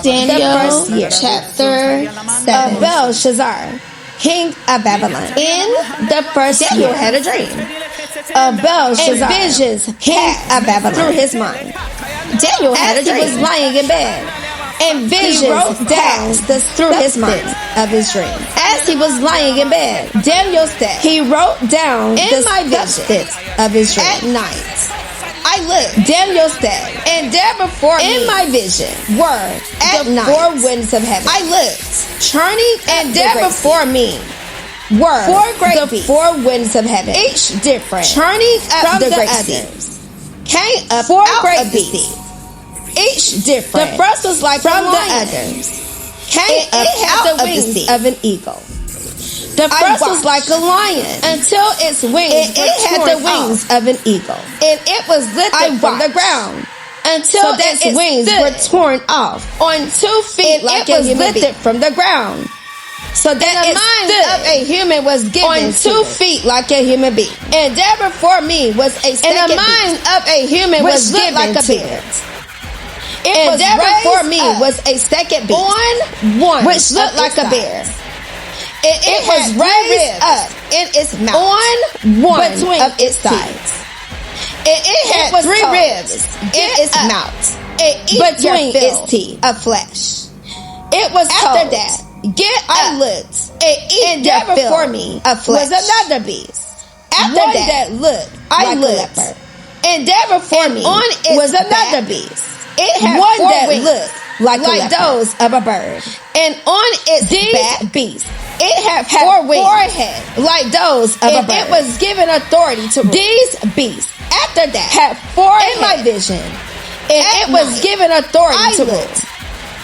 Daniel, the first year, chapter 7. Belshazzar, king of Babylon. In the first Daniel year, had a dream of Belshazzar, and visions king of Babylon, through his mind. Daniel had a As he dream. was lying in bed, and visions He wrote down passed the through his mind. of his dream. As he was lying in bed, Daniel said, He wrote down in the my substance vision of his dream. at night, I looked, Daniel said, and there before me in my vision were at the night, 4 winds of heaven. I looked, churning and up there the great before sea. me were 4 great the beasts, 4 winds of heaven, each different, churning up from the the great others. sea, came up 4 out great of the beasts, sea. Each different. The first was like from a the lion, others. came It up had out the of the wings sea. of an eagle. The I first was watched like a lion, until its wings and were it had torn the wings off, of an eagle. and it was lifted I from the watched ground until so that its wings stood were torn off on 2 feet, and like it a was human lifted being. from the ground, so And that the it mind stood of a human was given on to 2 it. feet like a human being. And there before me was a And second the mind beast, of a human which was looked given like a to bear. it. It And was there before raised me up was a second beast, on one which looked of like its a bear. sides. And it It was was raised raised up in its mouth on one between of its its sides. teeth. And it had was 3 told, ribs in "Get its up mouth, and eat between your fill its teeth." of flesh. It was After told, that, "Get I up looked, and eat and your there fill before me of flesh. was another beast. After One that, looked I like looked, a leopard. and there before And me on its was another back, beast. It had one 4 that wings, looked like a leopard. those of a bird. And on its These back, beasts, it had had 4 wings, 4 heads, like those of a and bird. it was given authority to rule. These beasts, after that, had 4 in my heads, vision, and at it was night, given authority I to rule. looked,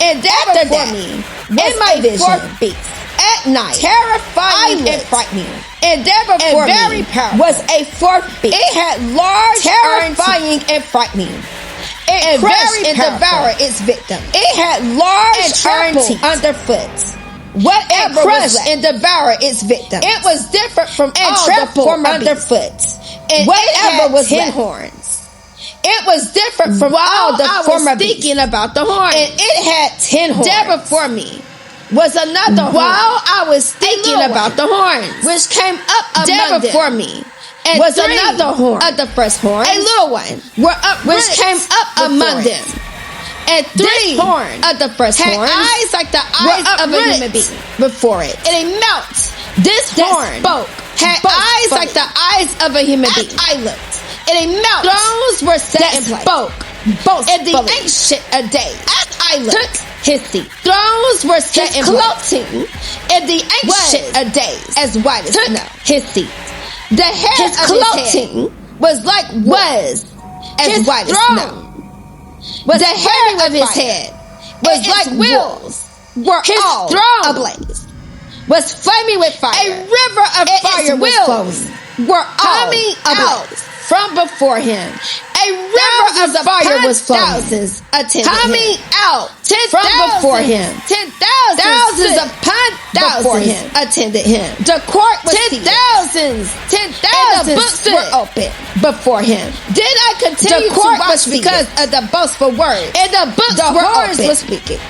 and there After before that, me was in my a vision, 4th beast, at night, terrifying I and looked, frightening. and there before And very me powerful. was a 4th beast. It had large terrifying and frightening. It and crushed very and powerful. devoured its victim. It had large And iron trampled teeth. underfoot. Whatever And was crushed left. and devoured its victim. It was different from and all the trampled former beasts. underfoot. And Whatever it had was 10 left. horns. It was different from While all the I former was beasts. thinking about the horns, And it had 10 horns. there before me was another horn, While I was thinking little about the horns, which came up there among before them, me and was 3 another horn, of the first horns, a little one, were uprooted, which came up among before it. them. And 3 This horn of the first had horns eyes like the were eyes of a uprooted human being. before it. And a mouth This that horn spoke had spoke eyes from like it. the eyes of a human As being. I looked, and a mouth Thrones were set that in place. spoke And the boastfully. ancient of days As I took looked, his seat. Thrones were set his in place. clothing And the ancient was of days, as white as took snow, his seat. the hair His of his head clothing was like wool, was as his white as throne snow. The hair of his head was and like its wheels, were His all throne ablaze, was flaming with fire. A river of And fire its was wheels flowing. were all Coming out ablaze from before him. A river Thousands of of fire upon was flowing. thousands attended Coming him. out From before him. 10,000 Thousands stood upon before thousands him. attended him. The court was seated, 10,000 and the books stood were open before him. Did I continue The court to was watch because of the boastful words, and the books the were horns open? were speaking.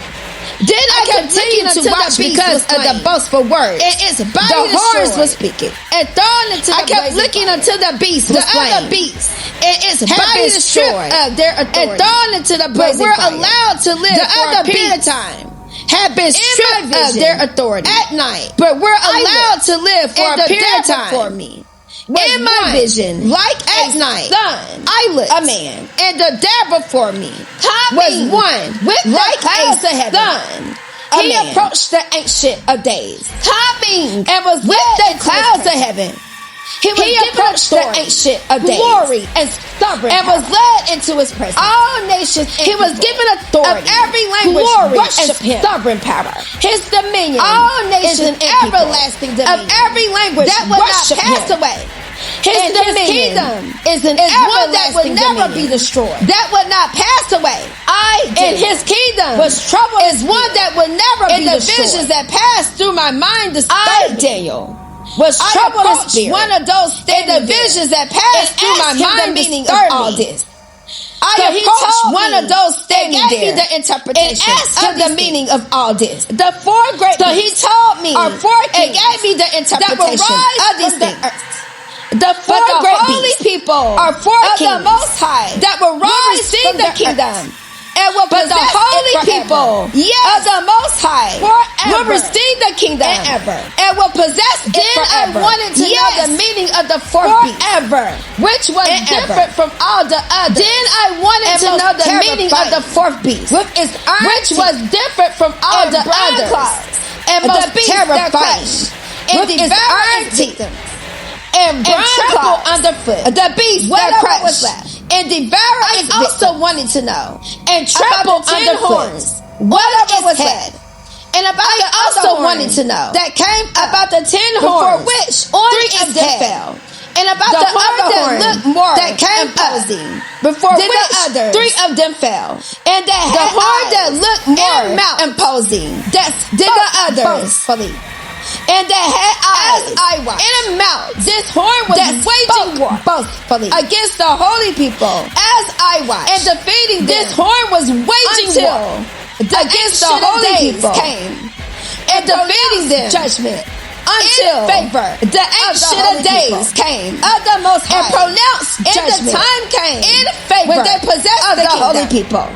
Did I kept continue looking to until watch the beast because was of the slain, boastful words? and its body The horns destroyed, were speaking. and thrown into I the kept blazing looking fire. until the beast The was slain. other beasts and its had body been destroyed stripped of their authority, and thrown into the but blazing were fire. allowed to live The for other a period of beasts time. had been In stripped my of vision, their authority at night, but were I allowed looked, to live for and a the period of devil time. before me was In my one, vision, like at a night, sun, I looked, a man, and the there before me was coming one with like the clouds a of heaven. sun. A He man. approached the ancient of days, coming and was with led the into clouds his of presence. heaven. He approached the ancient of days, glory, and stubborn and was power. led into his presence. All nations and He was people given authority of every language glory, worship and him. stubborn power. His dominion All is nations an and people everlasting of dominion every language that will not worship pass him. away. His And dominion kingdom is an is one that will everlasting never dominion be destroyed. that will not pass away. And his kingdom was troubled is one that will never in be the destroyed. visions that passed through my mind. I, Daniel, was I troubled in approached spirit. one of those In standing the visions that passed through my asked him the mind meaning disturbed of all me. this. I approached one of those standing and gave there me the interpretation and asked him the meaning of all this. The four great So he told me are four and kings gave me the that will interpretation rise of these from the things. earth. The four But the great holy beasts people are four of kings the Most High that will rise receive from the the kingdom earth. And will But the possess holy it forever. people of the Most High forever will receive the kingdom and ever. and will possess it Then I forever. wanted to know the meaning of the fourth beast, forever, which was and different from all the others. Then I wanted and to most know the meaning of the terrifying, fourth beast, with its iron which teeth, was different from all and the brown others, claws, and most the beast that terrifying, crushed and with its devoured iron its teeth, victims, and brown trampled claws, underfoot the beast that whatever crushed was left. and devoured I its also victims, wanted to know and trampled about the 10 underfoot horns, whatever on was its left. And about I the also other wanted horns to know that came about the 10 before horns which on three of its them head. fell. And about The the horn other that horn looked more that came imposing before than the which others. three of them fell. And that The had horn eyes that looked more and mouth imposing that did the others. boastfully. And that had eyes As I watched, and a mouth. This horn was that waging war boastfully against the holy people. as I watched, And defeating them. this horn was waging Until war against the ancient holy days people. came And defeating them. judgment Until in favor the ancient holy of days people. came of the Most High, and pronounced and judgment the time came in favor when they possessed of the the holy kingdom. people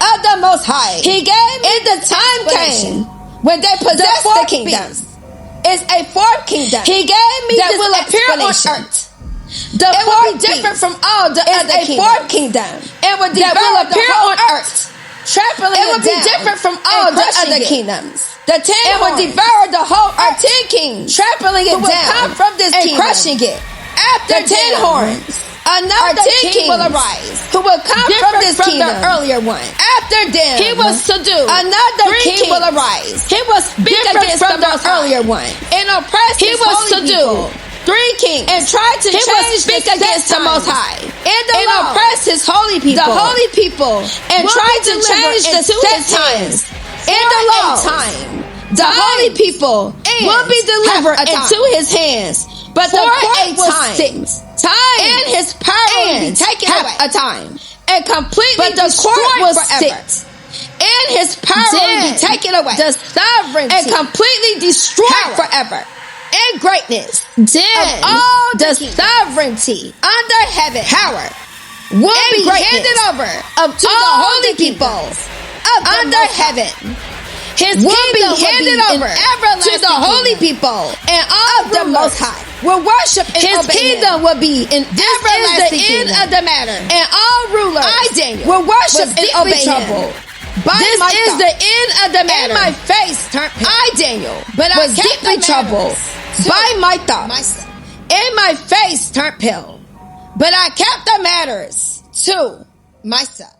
of the Most High. He gave me and the time explanation. came when they possessed the fourth kingdom. beast Is a fourth kingdom. He gave me that this will appear on explanation. earth. The It will fourth be different beast from all the is other a kingdoms. fourth kingdom and will That will devour appear the whole on earth, trampling It will it be down different from all and the crushing other it. kingdoms. The 10 And will horns devour the whole are earth, 10 kings, trampling it who will down come from this and kingdom, crushing it. After The 10 them, horns another are 10 king will kings arise, who will come different from this from kingdom. the earlier one. After them, He will subdue another 3 king kings. will arise. He will speak Different against from the the Most High earlier one, and oppress He his will holy subdue people. 3 kings And try to He will change speak the against set the Most times High and oppress his holy people. The holy people and will try be to delivered change the into set his times hands and the for a laws. time. The holy people and will be delivered half a into time. his hands, but the For court a will time. sit. Time And his power will be and taken half away. a time and completely But the destroyed court will forever. sit. And his power will be Then taken away the sovereignty and completely destroyed power, forever. And greatness then of all the kingdoms sovereignty under heaven power will and be greatness handed over of to the all holy the people of the under Most High. heaven. His Will be kingdom will handed be over an to everlasting the holy kingdom. people and all of the rulers Most High. will worship and His obey kingdom him. will be an This is everlasting the end kingdom. of the matter. And all rulers I, Daniel, will worship was and deeply obey troubled him. By This my is thought. the end of the matter. And my face turned pale. I, Daniel, But I was kept deeply the troubled matters by my thoughts. myself. And my face turned pale. But I kept the matters to myself.